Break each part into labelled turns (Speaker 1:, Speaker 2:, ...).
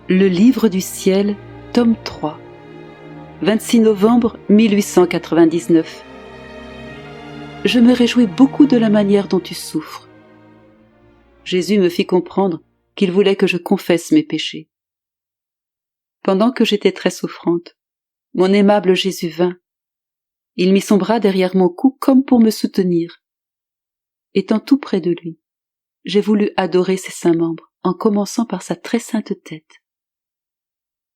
Speaker 1: Le livre du ciel, tome 3, 26 novembre 1899. Je me réjouis beaucoup de la manière dont tu souffres. Jésus me fit comprendre qu'il voulait que je confesse mes péchés. Pendant que j'étais très souffrante, mon aimable Jésus vint. Il mit son bras derrière mon cou comme pour me soutenir. Étant tout près de lui, j'ai voulu adorer ses saints membres, en commençant par sa très sainte tête.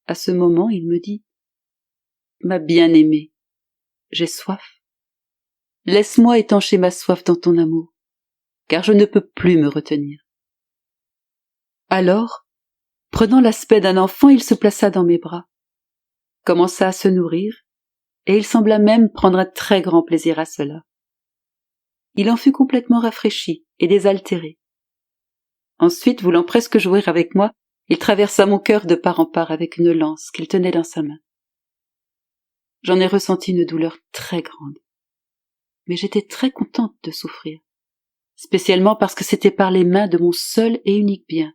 Speaker 1: À ce moment, il me dit « Ma bien-aimée, j'ai soif. Laisse-moi étancher ma soif dans ton amour, car je ne peux plus me retenir. » Alors, prenant l'aspect d'un enfant, il se plaça dans mes bras, commença à se nourrir, et il sembla même prendre un très grand plaisir à cela. Il en fut complètement rafraîchi et désaltéré. Ensuite, voulant presque jouer avec moi, il traversa mon cœur de part en part avec une lance qu'il tenait dans sa main. J'en ai ressenti une douleur très grande, mais j'étais très contente de souffrir, spécialement parce que c'était par les mains de mon seul et unique bien.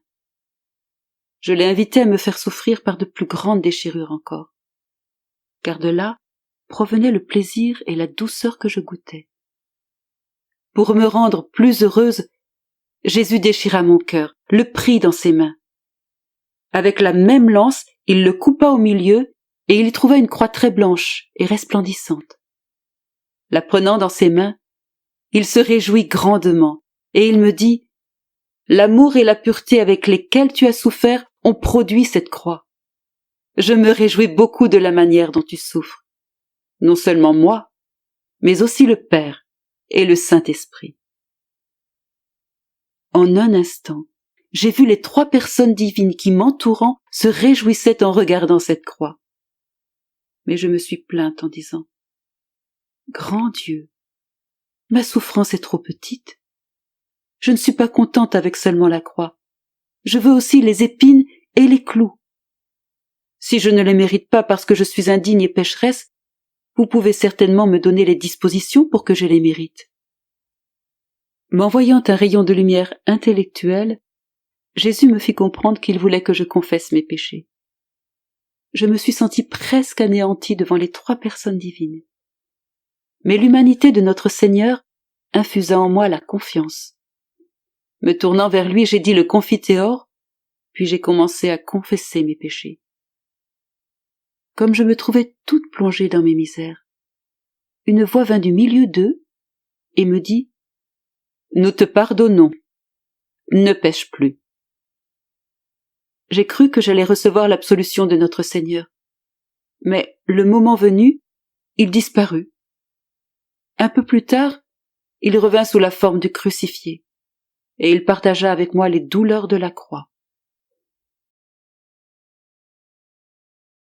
Speaker 1: Je l'ai invité à me faire souffrir par de plus grandes déchirures encore, car de là provenaient le plaisir et la douceur que je goûtais. Pour me rendre plus heureuse, Jésus déchira mon cœur, le prit dans ses mains. Avec la même lance, il le coupa au milieu et il y trouva une croix très blanche et resplendissante. La prenant dans ses mains, il se réjouit grandement et il me dit « L'amour et la pureté avec lesquels tu as souffert ont produit cette croix. Je me réjouis beaucoup de la manière dont tu souffres. Non seulement moi, mais aussi le Père et le Saint-Esprit. » En un instant, j'ai vu les 3 personnes divines qui m'entourant se réjouissaient en regardant cette croix. Mais je me suis plainte en disant « Grand Dieu, ma souffrance est trop petite. Je ne suis pas contente avec seulement la croix. Je veux aussi les épines et les clous. Si je ne les mérite pas parce que je suis indigne et pécheresse, vous pouvez certainement me donner les dispositions pour que je les mérite. » M'envoyant un rayon de lumière intellectuelle, Jésus me fit comprendre qu'il voulait que je confesse mes péchés. Je me suis sentie presque anéantie devant les 3 personnes divines. Mais l'humanité de notre Seigneur infusa en moi la confiance. Me tournant vers lui, j'ai dit le Confiteor, puis j'ai commencé à confesser mes péchés. Comme je me trouvais toute plongée dans mes misères, une voix vint du milieu d'eux et me dit « Nous te pardonnons, ne pêche plus. » J'ai cru que j'allais recevoir l'absolution de notre Seigneur. Mais, le moment venu, il disparut. Un peu plus tard, il revint sous la forme du crucifié, et il partagea avec moi les douleurs de la croix.